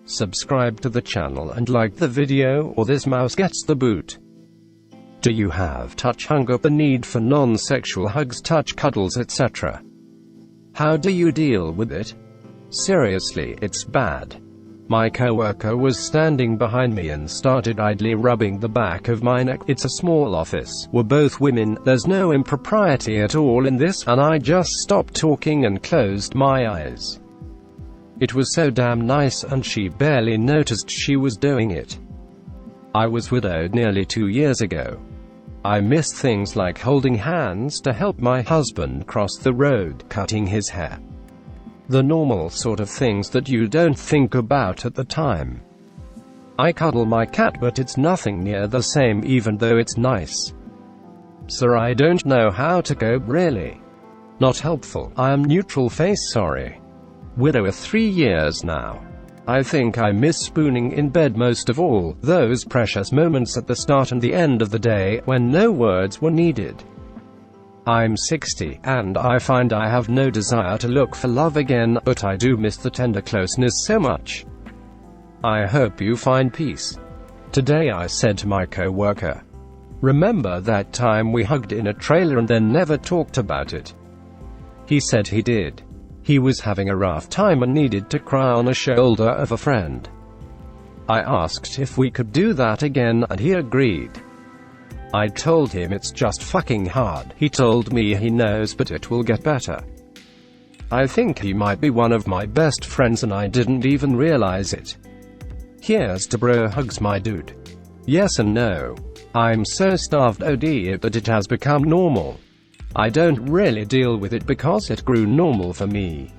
Subscribe to the channel and like the video, or this mouse gets the boot. Do you have touch hunger, the need for non-sexual hugs, touch, cuddles, etc.? How do you deal with it? Seriously, it's bad. My coworker was standing behind me and started idly rubbing the back of my neck. It's a small office. We're both women, there's no impropriety at all in this, and I just stopped talking and closed my eyes. It was so damn nice, and she barely noticed she was doing it. I was widowed nearly 2 years ago. I miss things like holding hands to help my husband cross the road, cutting his hair. The normal sort of things that you don't think about at the time. I cuddle my cat, but it's nothing near the same, even though it's nice. Sir, I don't know how to cope, really. Not helpful. I am neutral face, sorry. Widower 3 years now. I think I miss spooning in bed most of all, those precious moments at the start and the end of the day, when no words were needed. I'm 60, and I find I have no desire to look for love again, but I do miss the tender closeness so much. I hope you find peace. Today I said to my co-worker, "Remember that time we hugged in a trailer and then never talked about it?" He said he did. He was having a rough time and needed to cry on the shoulder of a friend. I asked if we could do that again, and he agreed. I told him it's just fucking hard. He told me he knows, but it will get better. I think he might be one of my best friends and I didn't even realize it. Here's to bro hugs, my dude. Yes and no. I'm so starved OD that it has become normal. I don't really deal with it because it grew normal for me.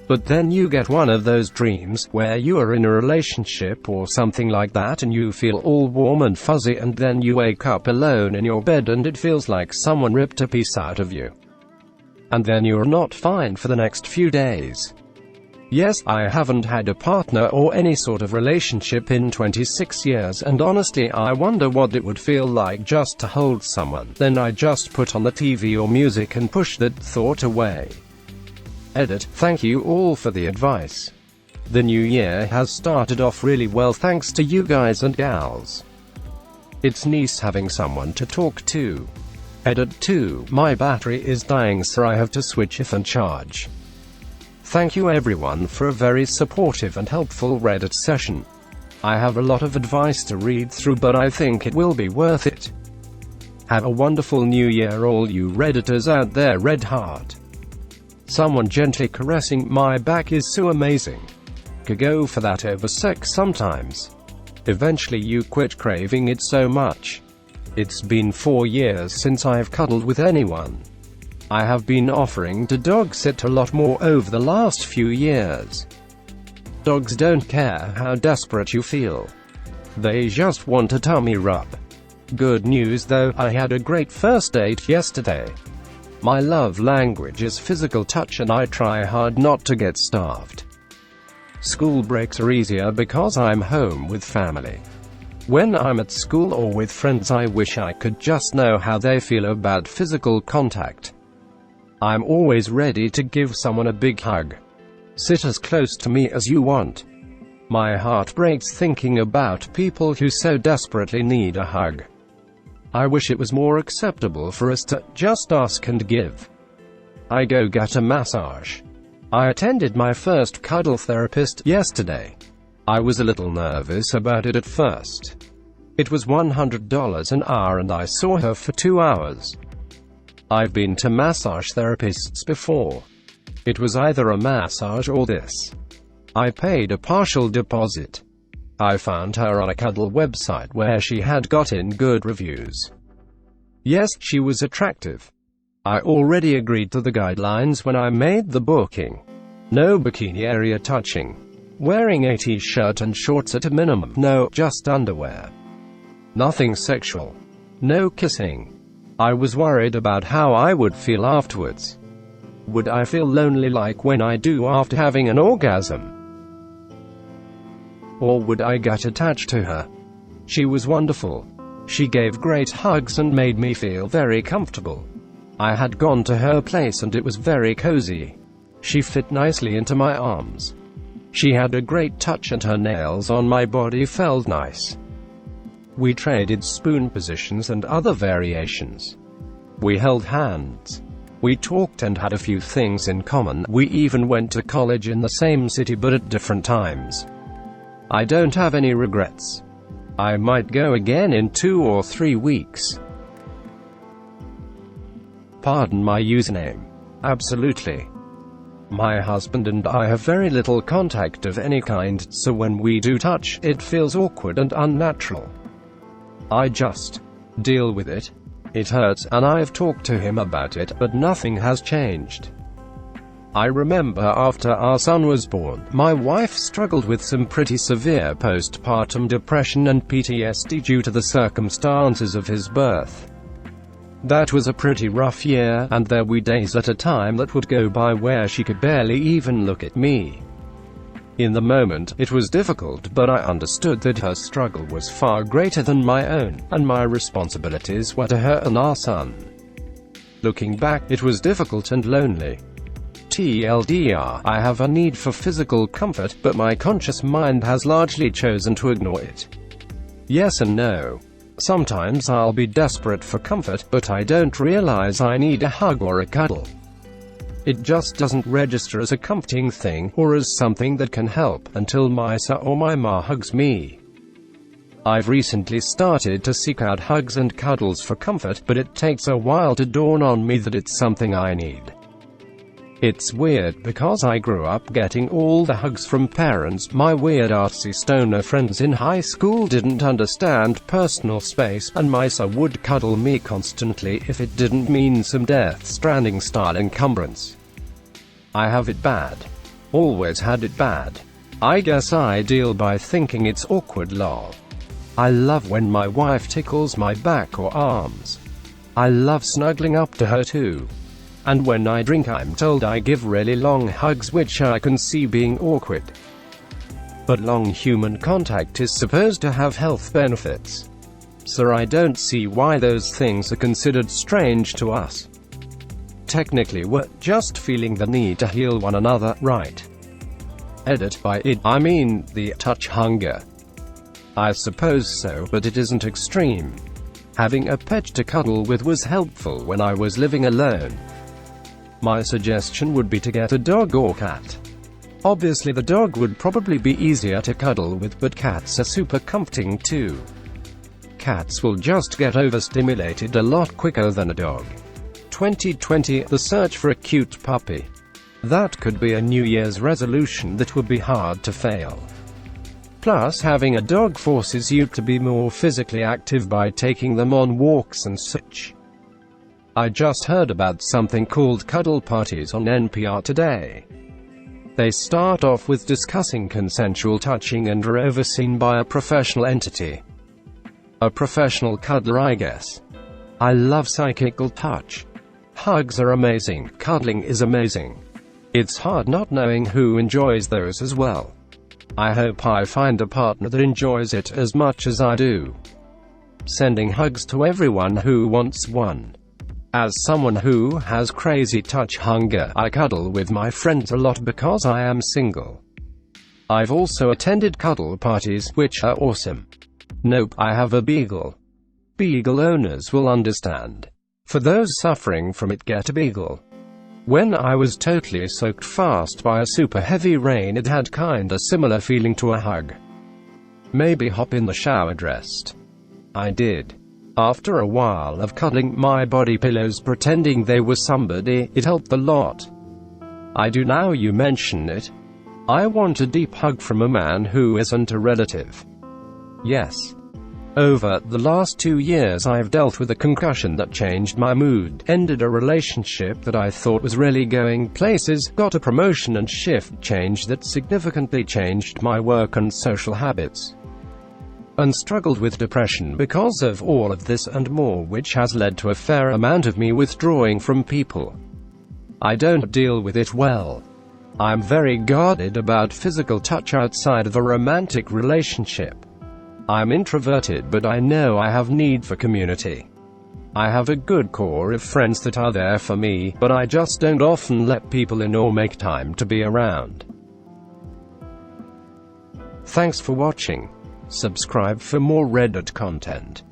But then you get one of those dreams, where you are in a relationship or something like that and you feel all warm and fuzzy, and then you wake up alone in your bed and it feels like someone ripped a piece out of you. And then you're not fine for the next few days. Yes, I haven't had a partner or any sort of relationship in 26 years, and honestly I wonder what it would feel like just to hold someone. Then I just put on the TV or music and push that thought away. Edit. Thank you all for the advice. The new year has started off really well thanks to you guys and gals. It's nice having someone to talk to. Edit 2. My battery is dying, so I have to switch it and charge. Thank you everyone for a very supportive and helpful Reddit session. I have a lot of advice to read through, but I think it will be worth it. Have a wonderful new year all you Redditors out there. Red heart. Someone gently caressing my back is so amazing. Could go for that over sex sometimes. Eventually you quit craving it so much. It's been 4 years since I've cuddled with anyone. I have been offering to dog sit a lot more over the last few years. Dogs don't care how desperate you feel. They just want a tummy rub. Good news though, I had a great first date yesterday. My love language is physical touch and I try hard not to get starved. School breaks are easier because I'm home with family. When I'm at school or with friends, I wish I could just know how they feel about physical contact. I'm always ready to give someone a big hug. Sit as close to me as you want. My heart breaks thinking about people who so desperately need a hug. I wish it was more acceptable for us to just ask and give. I go get a massage. I attended my first cuddle therapist yesterday. I was a little nervous about it at first. It was $100 an hour and I saw her for 2 hours. I've been to massage therapists before. It was either a massage or this. I paid a partial deposit. I found her on a cuddle website where she had gotten good reviews. Yes, she was attractive. I already agreed to the guidelines when I made the booking. No bikini area touching. Wearing a t-shirt and shorts at a minimum. No, just underwear. Nothing sexual. No kissing. I was worried about how I would feel afterwards. Would I feel lonely like when I do after having an orgasm? Or would I get attached to her? She was wonderful. She gave great hugs and made me feel very comfortable. I had gone to her place and it was very cozy. She fit nicely into my arms. She had a great touch and her nails on my body felt nice. We traded spoon positions and other variations. We held hands. We talked and had a few things in common. We even went to college in the same city but at different times. I don't have any regrets. I might go again in 2 or 3 weeks. Pardon my username. Absolutely. My husband and I have very little contact of any kind, so when we do touch, it feels awkward and unnatural. I just deal with it. It hurts, and I have talked to him about it, but nothing has changed. I remember after our son was born, my wife struggled with some pretty severe postpartum depression and PTSD due to the circumstances of his birth. That was a pretty rough year, and there were days at a time that would go by where she could barely even look at me. In the moment, it was difficult, but I understood that her struggle was far greater than my own, and my responsibilities were to her and our son. Looking back, it was difficult and lonely. TLDR, I have a need for physical comfort, but my conscious mind has largely chosen to ignore it. Yes and no. Sometimes I'll be desperate for comfort, but I don't realize I need a hug or a cuddle. It just doesn't register as a comforting thing, or as something that can help, until my sa or my ma hugs me. I've recently started to seek out hugs and cuddles for comfort, but it takes a while to dawn on me that it's something I need. It's weird, because I grew up getting all the hugs from parents. My weird artsy stoner friends in high school didn't understand personal space, and my sa would cuddle me constantly if it didn't mean some Death Stranding style encumbrance. I have it bad. Always had it bad. I guess I deal by thinking it's awkward lol. I love when my wife tickles my back or arms. I love snuggling up to her too. And when I drink, I'm told I give really long hugs, which I can see being awkward. But long human contact is supposed to have health benefits. So I don't see why those things are considered strange to us. Technically, we're just feeling the need to heal one another, right? Edit by it, I mean, the touch hunger. I suppose so, but it isn't extreme. Having a pet to cuddle with was helpful when I was living alone. My suggestion would be to get a dog or cat. Obviously the dog would probably be easier to cuddle with, but cats are super comforting too. Cats will just get overstimulated a lot quicker than a dog. 2020, the search for a cute puppy. That could be a New Year's resolution that would be hard to fail. Plus, having a dog forces you to be more physically active by taking them on walks and such. I just heard about something called cuddle parties on NPR today. They start off with discussing consensual touching and are overseen by a professional entity. A professional cuddler, I guess. I love psychical touch. Hugs are amazing, cuddling is amazing. It's hard not knowing who enjoys those as well. I hope I find a partner that enjoys it as much as I do. Sending hugs to everyone who wants one. As someone who has crazy touch hunger, I cuddle with my friends a lot because I am single. I've also attended cuddle parties, which are awesome. Nope, I have a beagle. Beagle owners will understand. For those suffering from it, get a beagle. When I was totally soaked fast by a super heavy rain, it had kinda similar feeling to a hug. Maybe hop in the shower dressed. I did. After a while of cuddling my body pillows pretending they were somebody, it helped a lot. I do now you mention it. I want a deep hug from a man who isn't a relative. Yes. Over the last 2 years I've dealt with a concussion that changed my mood, ended a relationship that I thought was really going places, got a promotion and shift change that significantly changed my work and social habits. And struggled with depression because of all of this and more, which has led to a fair amount of me withdrawing from people. I don't deal with it well. I'm very guarded about physical touch outside of a romantic relationship. I'm introverted, but I know I have need for community. I have a good core of friends that are there for me, but I just don't often let people in or make time to be around. Thanks for watching. Subscribe for more Reddit content.